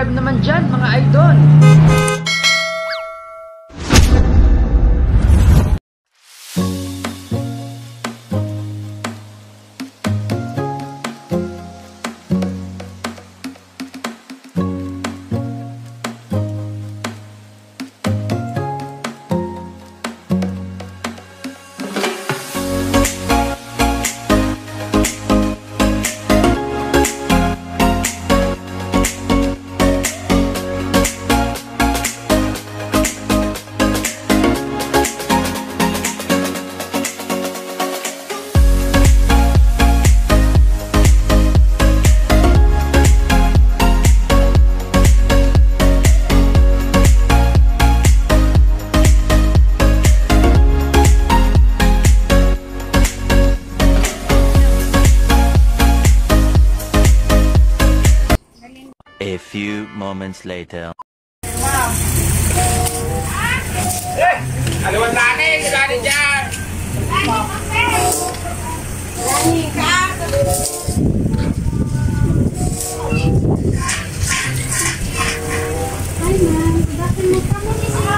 subscribe naman dyan mga idol. A few moments later. Wow. Eh, aluan lani, lani dyan. Lani ka. Hi ma'am, bakit mo kami sa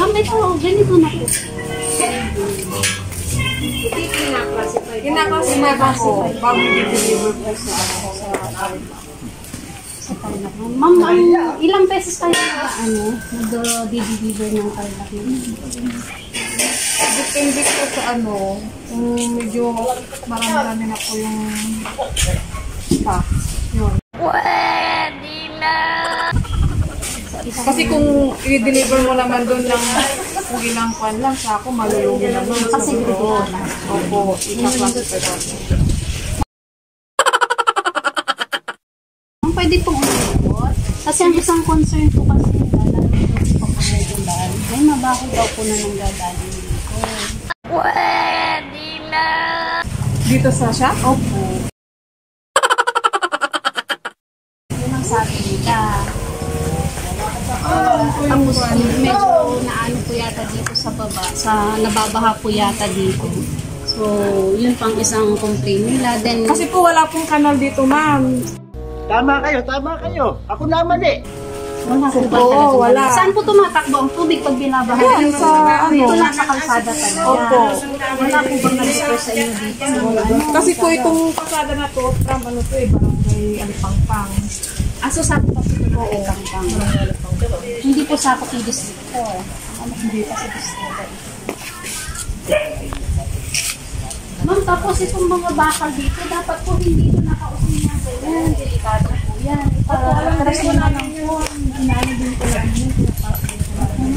ma'am, ito, ganito na po. Kinaklasify ko bago i-deliver po sa Tarlac. Ma'am, ilang beses kayo nag-deliver ng Tarlac? depende po sa kung medyo marami na po yung stock. Yun. Pwede na! Kasi kung i-deliver mo naman doon lang kung ilang kwan lang sa ako, malulungi naman. Kasi dito na. Opo, ika-classify ko. Pwede pong umikot. Kasi ang isang concern po kasi lalo dito po medyo daan. Ay, mabaho daw po na nang dadalhin dito. Pwede na! Dito sa shop? Opo. Yun ang sabi nila. Tapos medyo naano po yata dito sa baba. Nababaha po yata dito. So, yun pang isang complaint nila. Then, Kasi po wala pong kanal dito, ma'am. Tama kayo. Ako naman eh. wala po ba Oo, talaga? wala. Saan po tumatakbo ang tubig pag binabaha? Doon sa Dito lang sa kalsada talaga. Opo. Wala po ba na-disperse sa inyo dito? Kasi po itong pasada na to, from barangay Alipangpang. Aso sakot pa po ito ng Alipangpang. Hindi po sakot yung distrito. Hindi pa sa distrito. Ma'am, tapos itong mga bakal dito, dapat po hindi ito nakausin na ganyan. Delikado po yan. Alam ko na lang po. Inano din ko lang yun.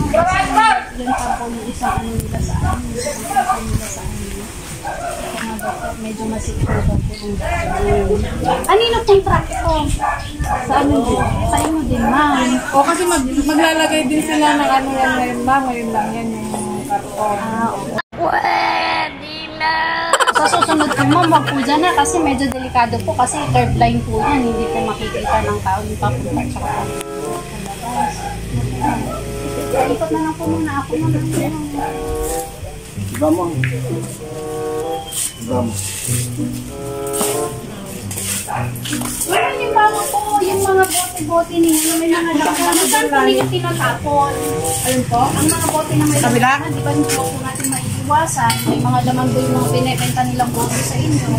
Yan pa po yung isang nila sa amin. Isang nila sa amin. Mga dapat medyo masikuro po yung anino pong truck ito? Sa ano din? Sa inyo din, ma'am. O kasi maglalagay din sila ng yan ngayon, ma'am. Ngayon lang yan yung karton. Pwede na! Sa susunod po mo, wag po dyan na kasi medyo delikado po kasi third line po yan. Hindi po makikita ng tao yung papunta sa kapatid. Ikot na lang po muna ako naman. Iba mo. Wala yung bago po, yung mga bote-bote ninyo, may mga laman. Saan po ninyo tinatapon? Ayun po. Ang mga bote na may Kabila? laman, di ba hindi po natin maiiwasan? May mga laman po yung mga binibenta nilang bote sa inyo.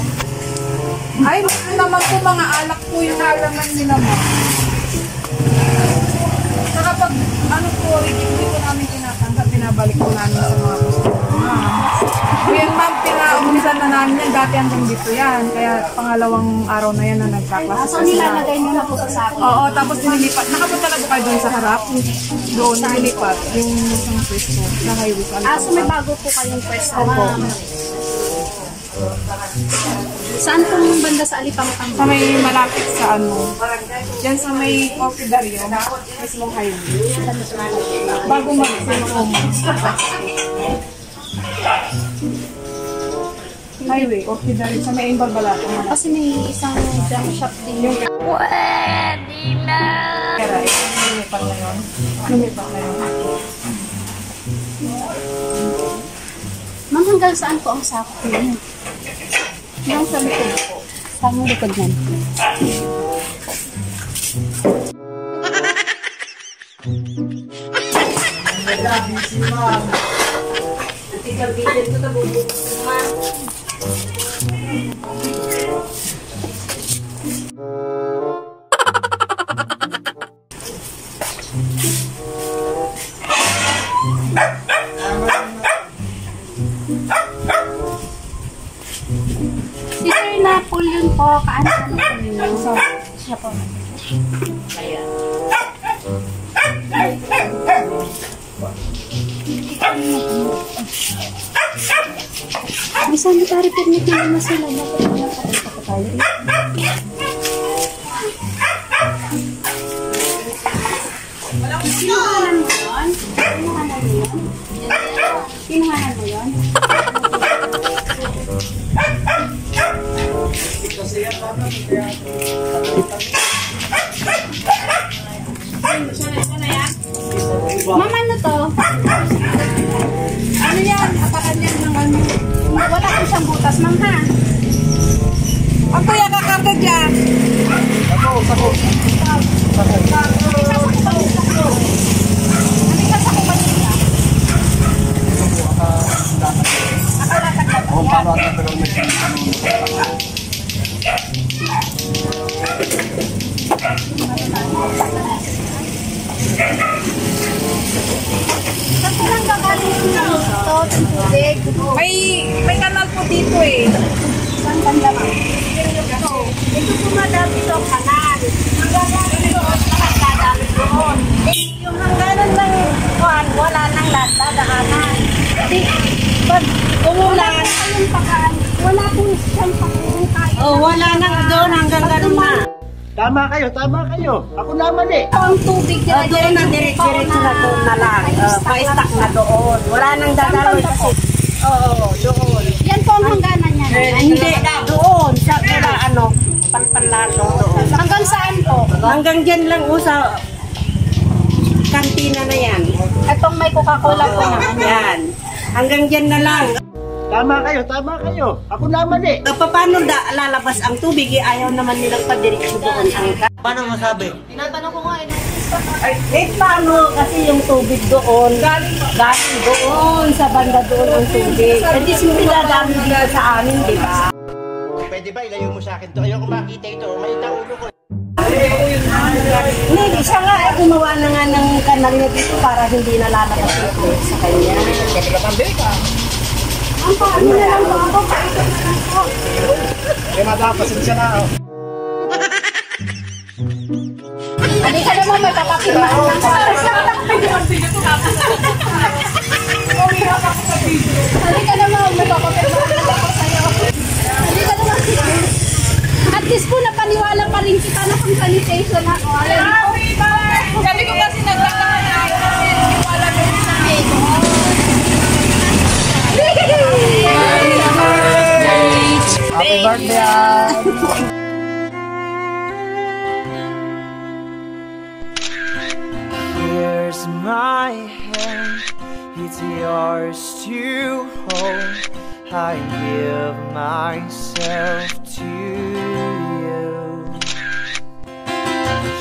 Ay, naman po mga alak po yung alaman nila, ma'am. Saka pag po, hindi po namin tinatanggap, pinabalik po namin sa mga customer. Ngayon, ma'am, pinaumisan na namin yan. Dati hanggang dito yan. Kaya pangalawang araw na yan na nagkaklase. So nilalagay nyo na po sa sako? Oo, tapos nililipat. Nakapunta na po kayo doon sa harap. Doon, nililipat. Yung isang pwesto na highway sa So may bago po kayong pwesto, ma'am. Saan pong banda sa Alipangpang? Sa may malapit sa yan sa may Coffee Dario, mismong highway. Bago mag-Sinocom. Highway, Coffee Dario, sa may Imbalbalato. Kasi may isang junk shop din. Pwede na. Pero, lumipat na yun. Lumipat na yun. Ma'am, hanggang saan po ang sakop niyo? Hanggang sa likod po. Saan mo likod yan? Si Sir Napol yun po, kaano-ano po yun. So, siya po. May sanitary permit na naman sila. Bakit nakapunta ko tayo? Pinuhanan mo yun? Pinuhanan mo yun? Pinuhanan mo yun? Mama, ano to? Ano yan? Apakan yan ng ano? Wala ko siyang butas, ma'am, ha? Ang kuya kakarga dyan. Saan ko lang kakaling ito? Tubig. May kanal po dito eh. Saan banda, ma'am? Ito pumadami ito ang kanal. Hanggang doon, lahat dadami doon. Yung hangganan ng kuhan, wala nang lahat dadaanan. Pag umulan, wala po siyang pakungkay. Oh, wala nang doon hanggang ganun na. Tama kayo. Ako naman eh. Ang tubig Oh, doon na direct-diretso na doon na lang. Pa-stack na doon. Wala nang dadaloy kasi. Oo, doon. Yan po ang hangganan niya. Hindi, doon. Sa panlalo doon. Hanggang saan po? Hanggang dyan lang sa kantina na yan. Itong may Coca-Cola po naman. Yan. Hanggang dyan na lang. Tama kayo. Ako naman eh. Paano lalabas ang tubig? Ayaw naman nilang padiretso doon. Paano masabi? Paano? Kasi yung tubig doon, galing doon, sa banda doon ang tubig. Hindi sila dami dito sa amin, di ba? Pwede ba ilayo mo sa akin to? Ayoko makita ito. May taulo ko. Hindi, siya nga gumawa na nga ng kanal niya dito para hindi nalalabas ito sa kanya. Ang paano na lang po ako? Paikot na lang po. Kaya matapasensya na ako. Hindi ka naman may papakita. Hindi ka naman may papakita ako sa'yo. Hindi ka naman. At least po napaniwala pa rin kita na pang sanitation ako. Gabi ko kasi nagkakaroon na kasi wala doon sa amin. Happy birthday! Here's my hand, it's yours to hold. I give myself to you.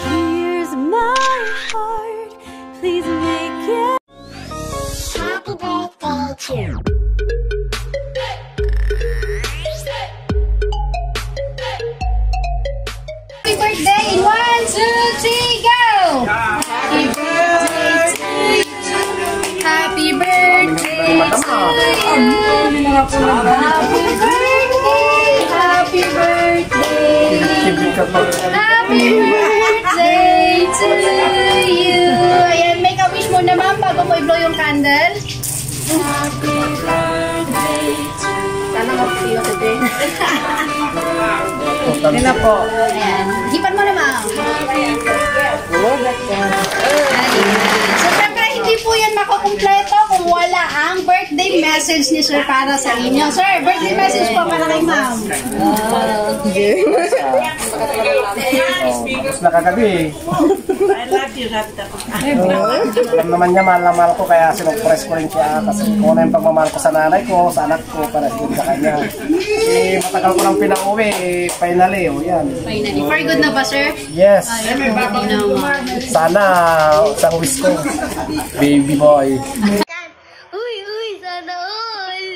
Here's my heart, please make it. Happy birthday to you. Happy birthday in 1, 2, 3, go! Happy birthday to you. Happy birthday to you. Happy birthday. Happy birthday. Happy birthday to you. Ayan, make a wish muna ma'am bago mo i-blow yung candle. Happy birthday to you. Sana mag-feel today. Hindi na po. Ayan. Hipan mo na, ma'am. So, syempre, hindi po yan makukumpleto kung wala ang birthday message ni Sir para sa inyo. Sir, birthday message po para kay ma'am. Tapos nakagabi. Alam naman niya, mahal na mahal ko, kaya sinuppress ko rin siya. Kasi kung ano yung pagmamahal ko sa nanay ko, sa anak ko, para din sa kanya. Matagal ko lang pinauwi, finally, yan. Finally. For good na ba, sir? Yes. Ay, hindi naman. Sana, isang wish ko. Baby boy. Uy, sana all.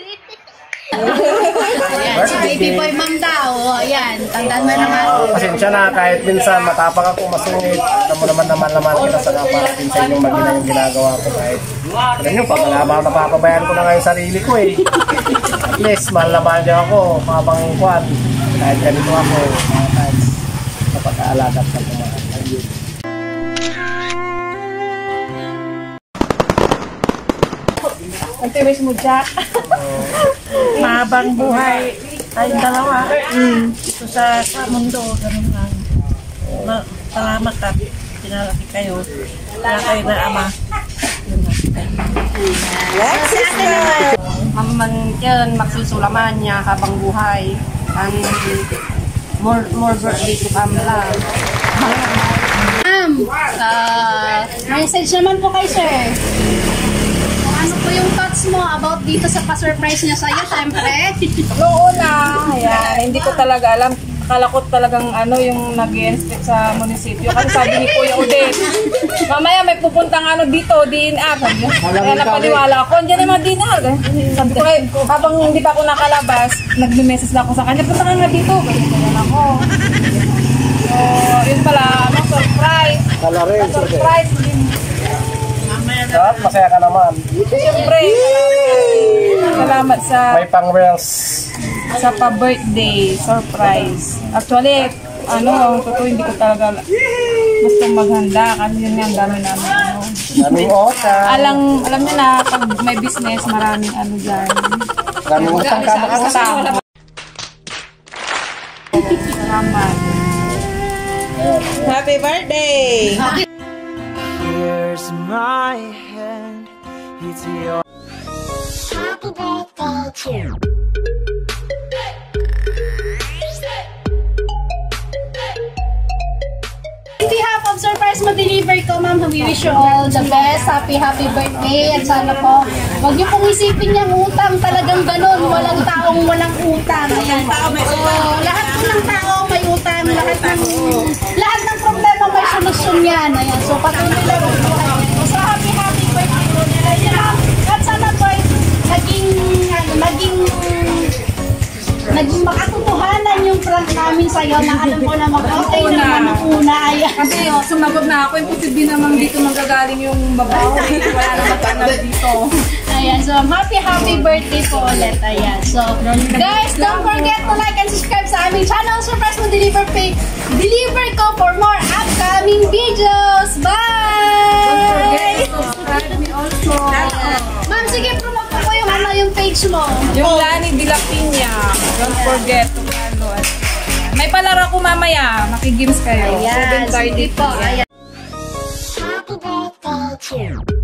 Ayan, si baby boy ma'am daw. Ayan, tandaan mo naman. Pasensya na, kahit minsan matapang ako, masungit. Alam mo naman naman kita sa nga para pinsan yung magina yung ginagawa ko. Kahit alam nyo, pag napapabayaan ko na nga yung sarili ko eh. At least, mahal na mahal niya ako, habang kwan. Kahit ganito ako, mga times, napag-aalagat sa kumahal. Ang tiwis mo, Jack. Mahabang buhay tayong dalawa. Ito sa mundo, ganun lang. Salamat at pinalaki kayo. Wala kayo na ama. Mamang yan, magsusulaman niya habang buhay. Ang more birthday to Pamela. Ma'am, message naman po kay sir. Ano po yung thoughts mo about dito sa pa-surprise niya sa'yo, syempre? Noon na, ayan, hindi ko talaga alam. Akala ko talagang yung nag-inspect sa munisipyo. Kasi sabi ni Kuya Odin, mamaya may pupuntang dito, DNR. Kaya napaniwala ako, andyan yung mga DNR. Sabi ko, habang hindi pa ako nakalabas, nag-message na ako sa kanya, punta ka nga dito. Ganyan ako. So, yun pala, surprise. Surprise. At masaya ka naman. Siyempre, salamat sa pa-birthday surprise. Actually, totoo hindi ko talaga gusto maghanda kasi yun nga ang dami namin Daming utang. alam niyo na, pag may business, maraming dyan. Daming utang ka makakasama. Salamat. Happy birthday! Here's my hand, it's your Happy birthday to you. In behalf of surprise mo-deliver ko, ma'am, we wish you all the best. Happy birthday. At sana po, huwag niyo pong isipin yung utang. Talagang ganun. Walang taong walang utang. Ayan. Lahat po ng tao may utang. Lahat ng problema may solusyon yan. Ayan. So, patuloy lang po tayo. So, happy birthday po nila. Ayan. At sana po, naging makatotohanan yung prank namin sa'yo na alam ko naman okay naman ang una. Ayan. Kasi sumagot na ako, imposible naman dito manggagaling yung babaw. Wala naman tanong dito. Ayan, so happy birthday po ulit. Ayan, so guys, don't forget to like and subscribe sa aming channel. Surprise mo deliver ko for more upcoming videos. Bye! Don't forget to subscribe me also. Ma'am, sige, promote po yung page mo. Yung Lani de la Piña. Don't forget to follow us. May palaro ko mamaya. Makigames kayo. Ayan, sige po. Ayan. Happy birthday to you.